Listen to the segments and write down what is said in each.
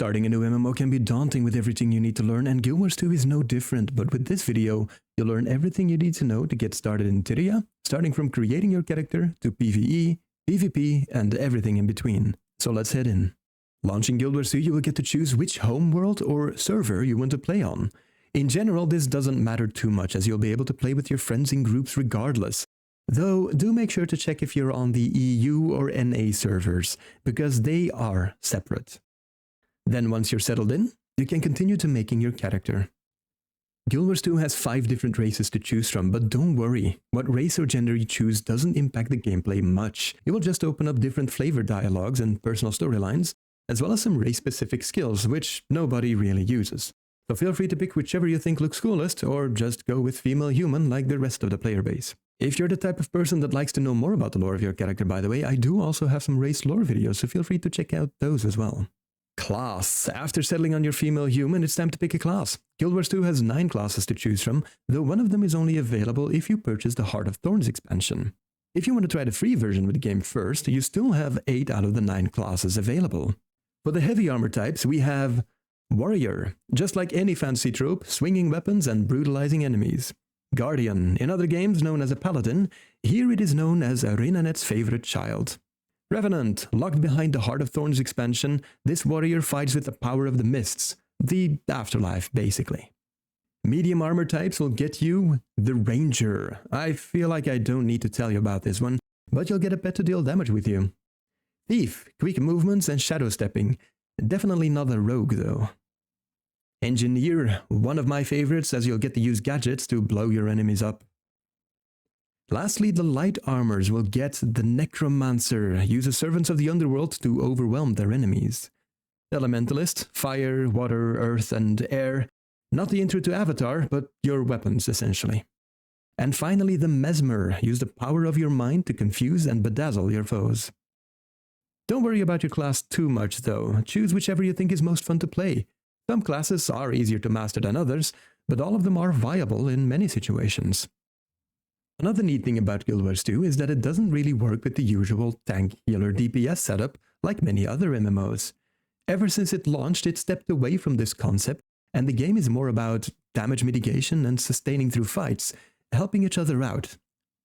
Starting a new MMO can be daunting with everything you need to learn, and Guild Wars 2 is no different, but with this video, you'll learn everything you need to know to get started in Tyria, starting from creating your character to PvE, PvP, and everything in between. So let's head in. Launching Guild Wars 2, you will get to choose which homeworld or server you want to play on. In general, this doesn't matter too much, as you'll be able to play with your friends in groups regardless. Though, do make sure to check if you're on the EU or NA servers, because they are separate. Then once you're settled in, you can continue to making your character. Guild Wars 2 has 5 different races to choose from, but don't worry, what race or gender you choose doesn't impact the gameplay much. It will just open up different flavor dialogues and personal storylines, as well as some race-specific skills, which nobody really uses. So feel free to pick whichever you think looks coolest, or just go with female human like the rest of the player base. If you're the type of person that likes to know more about the lore of your character, by the way, I do also have some race lore videos, so feel free to check out those as well. Class. After settling on your female human, it's time to pick a class. Guild Wars 2 has 9 classes to choose from, though one of them is only available if you purchase the Heart of Thorns expansion. If you want to try the free version of the game first, you still have 8 out of the 9 classes available. For the heavy armor types, we have Warrior, just like any fantasy trope, swinging weapons and brutalizing enemies. Guardian, in other games known as a Paladin, here it is known as Arenanet's favorite child. Revenant, locked behind the Heart of Thorns expansion, this warrior fights with the power of the mists, the afterlife basically. Medium armor types will get you the Ranger. I feel like I don't need to tell you about this one, but you'll get a pet to deal damage with you. Thief, quick movements and shadow stepping. Definitely not a rogue though. Engineer, one of my favorites, as you'll get to use gadgets to blow your enemies up. Lastly, the light armors will get the Necromancer, uses servants of the underworld to overwhelm their enemies. Elementalist, fire, water, earth, and air. Not the intro to Avatar, but your weapons, essentially. And finally, the Mesmer, use the power of your mind to confuse and bedazzle your foes. Don't worry about your class too much, though. Choose whichever you think is most fun to play. Some classes are easier to master than others, but all of them are viable in many situations. Another neat thing about Guild Wars 2 is that it doesn't really work with the usual tank, healer, DPS setup like many other MMOs. Ever since it launched, it stepped away from this concept, and the game is more about damage mitigation and sustaining through fights, helping each other out.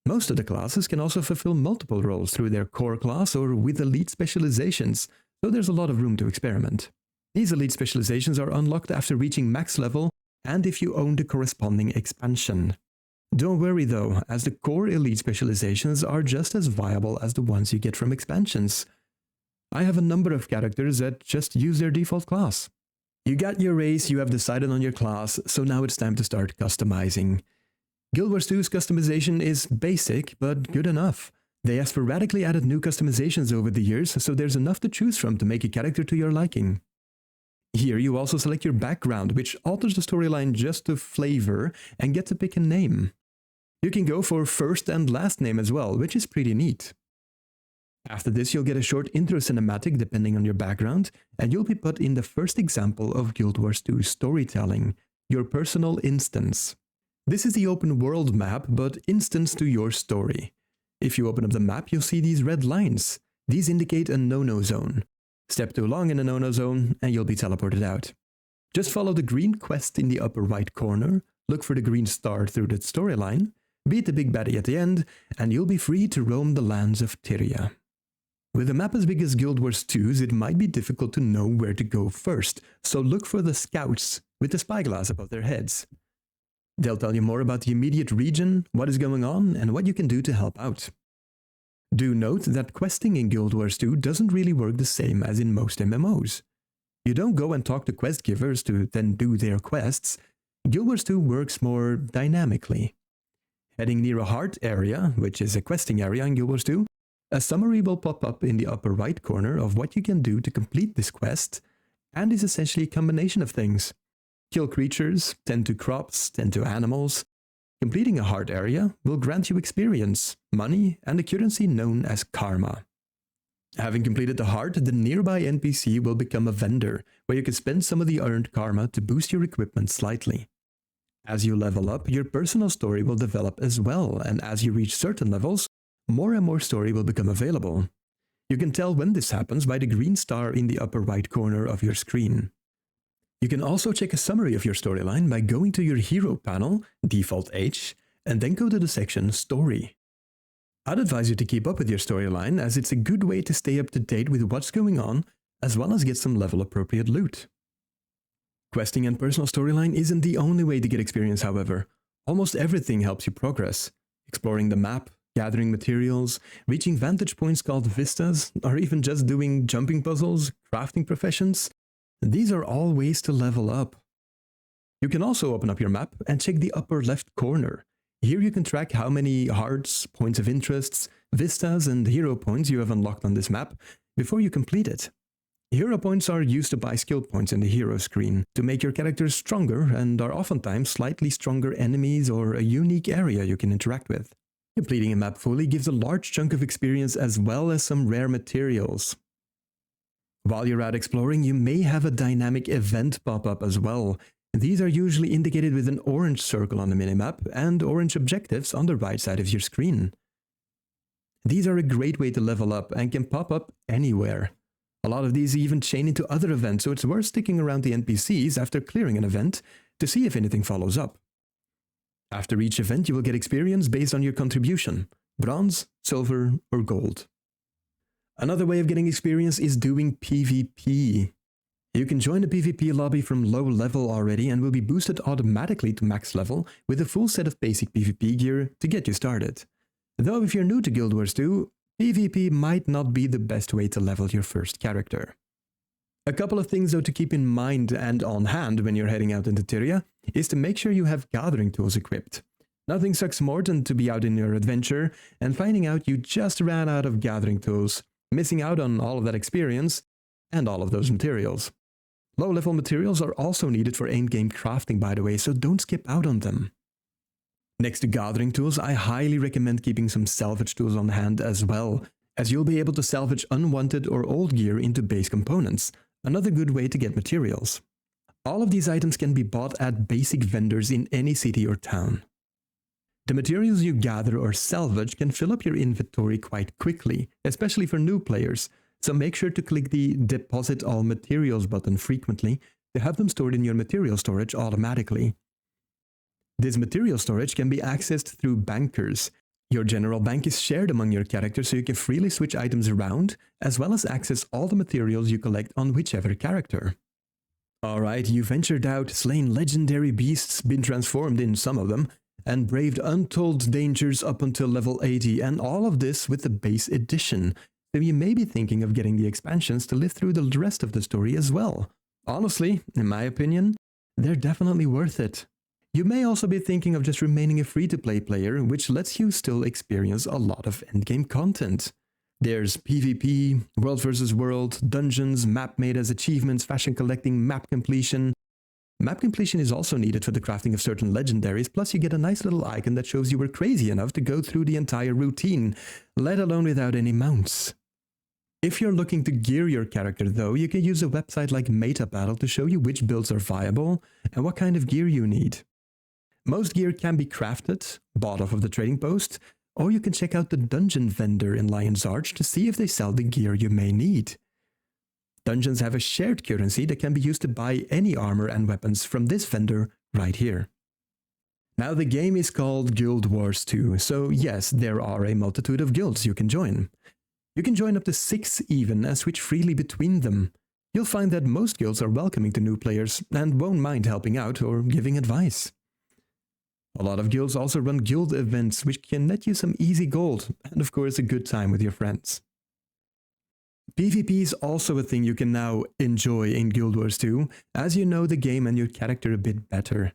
Most of the classes can also fulfill multiple roles through their core class or with elite specializations, so there's a lot of room to experiment. These elite specializations are unlocked after reaching max level and if you own the corresponding expansion. Don't worry though, as the core elite specializations are just as viable as the ones you get from expansions. I have a number of characters that just use their default class. You got your race, you have decided on your class, so now it's time to start customizing. Guild Wars 2's customization is basic, but good enough. They have sporadically added new customizations over the years, so there's enough to choose from to make a character to your liking. Here you also select your background, which alters the storyline just to flavor, and get to pick a name. You can go for first and last name as well, which is pretty neat. After this, you'll get a short intro cinematic depending on your background, and you'll be put in the first example of Guild Wars 2 storytelling, your personal instance. This is the open world map, but instance to your story. If you open up the map, you'll see these red lines. These indicate a no-no zone. Step too long in a no-no zone, and you'll be teleported out. Just follow the green quest in the upper right corner, look for the green star through the storyline, beat the big baddie at the end, and you'll be free to roam the lands of Tyria. With a map as big as Guild Wars 2's, it might be difficult to know where to go first, so look for the scouts with the spyglass above their heads. They'll tell you more about the immediate region, what is going on, and what you can do to help out. Do note that questing in Guild Wars 2 doesn't really work the same as in most MMOs. You don't go and talk to quest givers to then do their quests. Guild Wars 2 works more dynamically. Heading near a heart area, which is a questing area in Guild Wars 2, a summary will pop up in the upper right corner of what you can do to complete this quest, and is essentially a combination of things. Kill creatures, tend to crops, tend to animals. Completing a heart area will grant you experience, money, and a currency known as karma. Having completed the heart, the nearby NPC will become a vendor, where you can spend some of the earned karma to boost your equipment slightly. As you level up, your personal story will develop as well, and as you reach certain levels, more and more story will become available. You can tell when this happens by the green star in the upper right corner of your screen. You can also check a summary of your storyline by going to your hero panel, default H, and then go to the section Story. I'd advise you to keep up with your storyline, as it's a good way to stay up to date with what's going on, as well as get some level appropriate loot. Questing and personal storyline isn't the only way to get experience, however. Almost everything helps you progress. Exploring the map, gathering materials, reaching vantage points called vistas, or even just doing jumping puzzles, crafting professions. These are all ways to level up. You can also open up your map and check the upper left corner. Here you can track how many hearts, points of interests, vistas and hero points you have unlocked on this map before you complete it. Hero points are used to buy skill points in the hero screen to make your characters stronger, and are oftentimes slightly stronger enemies or a unique area you can interact with. Completing a map fully gives a large chunk of experience as well as some rare materials. While you're out exploring, you may have a dynamic event pop up as well. These are usually indicated with an orange circle on the minimap and orange objectives on the right side of your screen. These are a great way to level up and can pop up anywhere. A lot of these even chain into other events, so it's worth sticking around the NPCs after clearing an event to see if anything follows up. After each event, you will get experience based on your contribution: bronze, silver, or gold. Another way of getting experience is doing PvP. You can join a PvP lobby from low level already and will be boosted automatically to max level with a full set of basic PvP gear to get you started. Though if you're new to Guild Wars 2, PvP might not be the best way to level your first character. A couple of things though to keep in mind and on hand when you're heading out into Tyria is to make sure you have gathering tools equipped. Nothing sucks more than to be out in your adventure and finding out you just ran out of gathering tools, missing out on all of that experience and all of those materials. Low-level materials are also needed for endgame crafting, by the way, so don't skip out on them. Next to gathering tools, I highly recommend keeping some salvage tools on hand as well, as you'll be able to salvage unwanted or old gear into base components, another good way to get materials. All of these items can be bought at basic vendors in any city or town. The materials you gather or salvage can fill up your inventory quite quickly, especially for new players, so make sure to click the Deposit All Materials button frequently to have them stored in your material storage automatically. This material storage can be accessed through bankers. Your general bank is shared among your characters so you can freely switch items around, as well as access all the materials you collect on whichever character. Alright, you ventured out, slain legendary beasts, been transformed in some of them, and braved untold dangers up until level 80, and all of this with the base edition. So you may be thinking of getting the expansions to live through the rest of the story as well. Honestly, in my opinion, they're definitely worth it. You may also be thinking of just remaining a free-to-play player, which lets you still experience a lot of endgame content. There's PvP, World vs. World, dungeons, map made as achievements, fashion collecting, map completion. Map completion is also needed for the crafting of certain legendaries, plus you get a nice little icon that shows you were crazy enough to go through the entire routine, let alone without any mounts. If you're looking to gear your character though, you can use a website like MetaBattle to show you which builds are viable and what kind of gear you need. Most gear can be crafted, bought off of the trading post, or you can check out the dungeon vendor in Lion's Arch to see if they sell the gear you may need. Dungeons have a shared currency that can be used to buy any armor and weapons from this vendor right here. Now the game is called Guild Wars 2, so yes, there are a multitude of guilds you can join. You can join up to 6 even and switch freely between them. You'll find that most guilds are welcoming to new players and won't mind helping out or giving advice. A lot of guilds also run guild events which can net you some easy gold and of course a good time with your friends. PvP is also a thing you can now enjoy in Guild Wars 2, as you know the game and your character a bit better.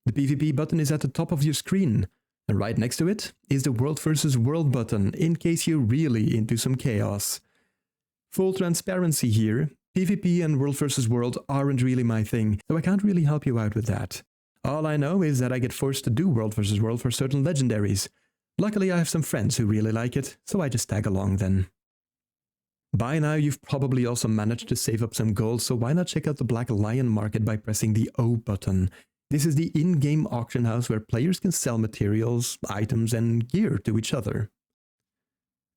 The PvP button is at the top of your screen, and right next to it is the World vs. World button in case you're really into some chaos. Full transparency here, PvP and World vs. World aren't really my thing, so I can't really help you out with that. All I know is that I get forced to do World vs. World for certain legendaries. Luckily I have some friends who really like it, so I just tag along then. By now you've probably also managed to save up some gold, so why not check out the Black Lion Market by pressing the O button. This is the in-game auction house where players can sell materials, items and gear to each other.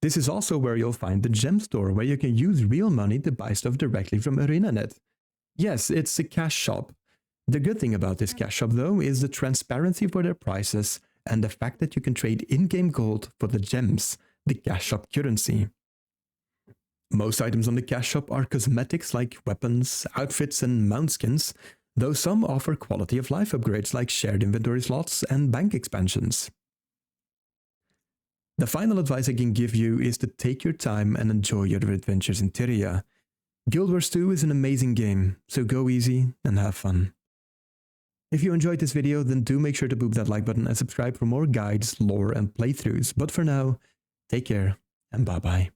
This is also where you'll find the gem store, where you can use real money to buy stuff directly from ArenaNet. Yes, it's a cash shop. The good thing about this cash shop though is the transparency for their prices and the fact that you can trade in-game gold for the gems, the cash shop currency. Most items on the cash shop are cosmetics like weapons, outfits and mount skins, though some offer quality of life upgrades like shared inventory slots and bank expansions. The final advice I can give you is to take your time and enjoy your adventures in Tyria. Guild Wars 2 is an amazing game, so go easy and have fun. If you enjoyed this video, then do make sure to boop that like button and subscribe for more guides, lore and playthroughs. But for now, take care and bye bye.